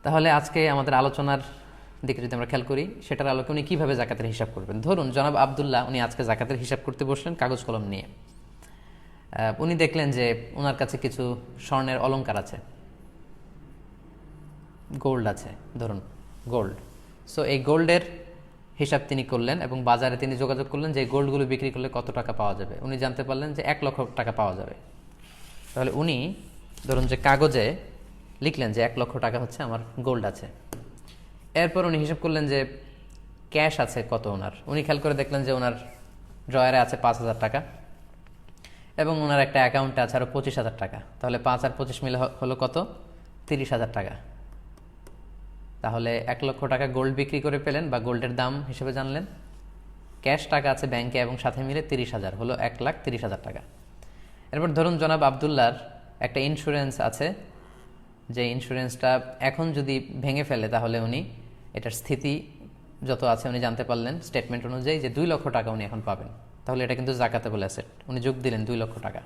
তাহলে আজকে আমাদের আলোচনার দিকে যদি আমরা খেয়াল করি, সেটার আলোকে উনি কীভাবে জাকাতের হিসাব করবেন। ধরুন জনাব আবদুল্লাহ উনি আজকে জাকাতের হিসাব করতে বসলেন কাগজ কলম নিয়ে। উনি দেখলেন যে ওনার কাছে কিছু স্বর্ণের অলংকার আছে, গোল্ড আছে, ধরুন গোল্ড। সো এই গোল্ডের হিসাব তিনি করলেন এবং বাজারে তিনি যোগাযোগ করলেন যে এই গোল্ডগুলো বিক্রি করলে কত টাকা পাওয়া যাবে। উনি জানতে পারলেন যে 1,00,000 টাকা পাওয়া যাবে। তাহলে উনি ধরুন যে কাগজে লিখলেন যে 1,00,000 টাকা হচ্ছে আমার গোল্ড আছে। এরপর উনি হিসাব করলেন যে ক্যাশ আছে কত ওনার। উনি খেয়াল করে দেখলেন যে ওনার ড্রয়ারে আছে 5,000 টাকা এবং ওনার একটা অ্যাকাউন্টে আছে আরও 25,000 টাকা। তাহলে 5 আর 25 মিলে হলো কত? 30,000 টাকা। তাহলে 1,00,000 টাকা গোল্ড বিক্রি করে পেলেন বা গোল্ডের দাম হিসেবে জানলেন। ক্যাশ টাকা আছে ব্যাংকে এবং সাথে মিলে 30,000, হলো 1,30,000 টাকা। এরপর ধরুন জনাব আবদুল্লার একটা ইন্স্যুরেন্স আছে, যে ইন্স্যুরেন্সটা এখন যদি ভেঙে ফেলে তাহলে উনি এটার স্থিতি যত আছে উনি জানতে পারলেন স্টেটমেন্ট অনুযায়ী যে 2,00,000 টাকা উনি এখন পাবেন। তাহলে এটা কিন্তু জাকাতেবল অ্যাসেট, উনি যোগ দিলেন 2,00,000 টাকা।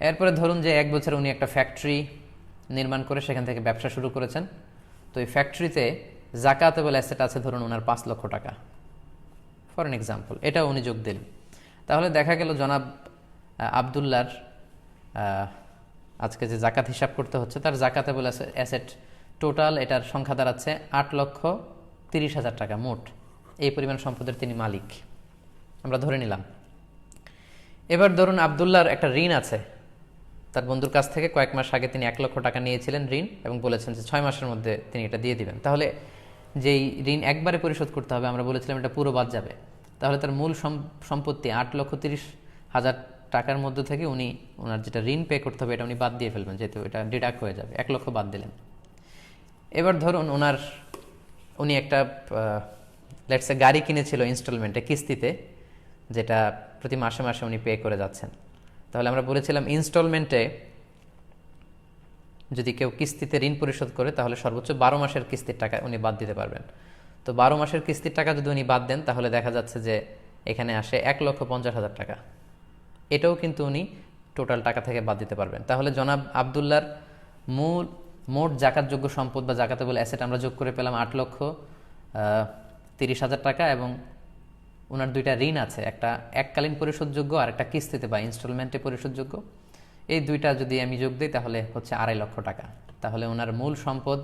এরপরে ধরুন যে 1 বছর উনি একটা ফ্যাক্টরি নির্মাণ করে সেখান থেকে ব্যবসা শুরু করেছেন। তো এই ফ্যাক্টরিতে জাকাতেবল অ্যাসেট আছে ধরুন ওনার 5,00,000 টাকা, ফর এন এক্সাম্পল। এটাও উনি যোগ দিলেন। তাহলে দেখা গেল জনাব আবদুল্লার আজকে যে জাকাত হিসাব করতে হচ্ছে তার জাকাতেবল অ্যাসেট টোটাল এটার সংখ্যা দাঁড়াচ্ছে 8,30,000 টাকা মোট। এই পরিমাণ সম্পদের তিনি মালিক, আমরা ধরে নিলাম। এবার ধরুন আবদুল্লার একটা ঋণ আছে, তার বন্ধুর কাছ থেকে কয়েক মাস আগে তিনি 1,00,000 টাকা নিয়েছিলেন ঋণ এবং বলেছেন যে 6 মাসের মধ্যে তিনি এটা দিয়ে দিবেন। তাহলে যেই ঋণ একবারে পরিশোধ করতে হবে, আমরা বলেছিলাম এটা পুরো বাদ যাবে। তাহলে তার মূল সম্পত্তি 8,30,000 টাকার মধ্যে থেকে উনি ওনার যেটা ঋণ পে করতে হবে এটা উনি বাদ দিয়ে ফেলবেন, যেহেতু এটা ডিডাক্ট হয়ে যাবে। 1,00,000 বাদ দিলেন। এবার ধরুন উনি একটা লেটস এ গাড়ি কিনেছিল ইনস্টলমেন্টে, কিস্তিতে, যেটা প্রতি মাসে মাসে উনি পে করে যাচ্ছেন। তাহলে আমরা বলেছিলাম ইনস্টলমেন্টে যদি কেউ কিস্তিতে ঋণ পরিশোধ করে তাহলে সর্বোচ্চ 12 মাসের কিস্তির টাকা উনি বাদ দিতে পারবেন। তো 12 মাসের কিস্তির টাকা যদি উনি বাদ দেন তাহলে দেখা যাচ্ছে যে এখানে আসে 1,50,000 টাকা। এটাও কিন্তু উনি টোটাল টাকা থেকে বাদ দিতে পারবেন। তাহলে জনাব আবদুল্লার মোট জাকাতযোগ্য সম্পদ বা জাকাতেবল অ্যাসেট আমরা যোগ করে পেলাম 8,30,000 টাকা এবং ওনার দুইটা ঋণ আছে, একটা এককালীন পরিশোধযোগ্য আর একটা কিস্তিতে বা ইনস্টলমেন্টে পরিশোধযোগ্য। এই দুইটা যদি আমি যোগ দিই তাহলে হচ্ছে 2,50,000 টাকা। তাহলে ওনার মূল সম্পদ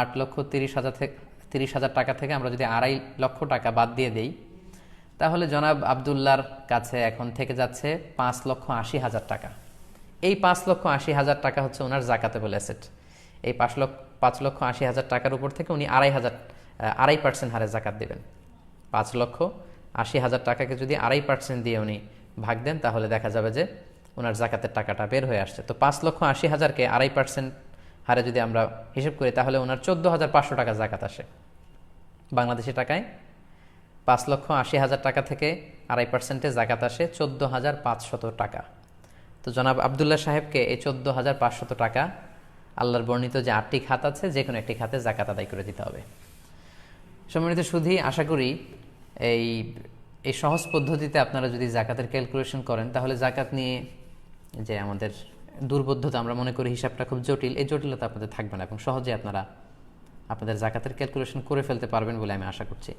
8,30,000 টাকা থেকে আমরা যদি 2,50,000 টাকা বাদ দিয়ে দেই তাহলে জনাব আবদুল্লার কাছে এখন থেকে যাচ্ছে 5,80,000 টাকা। এই 5,80,000 টাকা হচ্ছে ওনার জাকাতেবল অ্যাসেট। এই 5,80,000 টাকার উপর থেকে উনি 2.5% হারে জাকাত দেবেন। 5,80,000 টাকাকে যদি 2.5% দিয়ে উনি ভাগ দেন তাহলে দেখা যাবে যে ওনার জাকাতের টাকাটা বের হয়ে আসছে। তো 5,80,000কে 2.5% হারে যদি আমরা হিসেব করি তাহলে ওনার 14,500 টাকা জাকাত আসে বাংলাদেশি টাকায়। 5,80,000 টাকা থেকে 2.5%-এ জাকাত আসে 14,500 টাকা। তো জনাব আবদুল্লাহ সাহেবকে এই 14,500 টাকা আল্লাহর বর্ণিত যে 8টি খাত আছে যে কোনো একটি খাতে জাকাত আদায় করে দিতে হবে। সম্মানিত সুধী, আশা করি এই সহজ পদ্ধতিতে আপনারা যদি জাকাতের ক্যালকুলেশন করেন তাহলে জাকাত নিয়ে যে আমাদের দুর্বোধ্যতা, আমরা মনে করি হিসাবটা খুব জটিল, এই জটিলতা আপনাদের থাকবে না এবং সহজে আপনারা আপনাদের জাকাতের ক্যালকুলেশন করে ফেলতে পারবেন বলে আমি আশা করছি।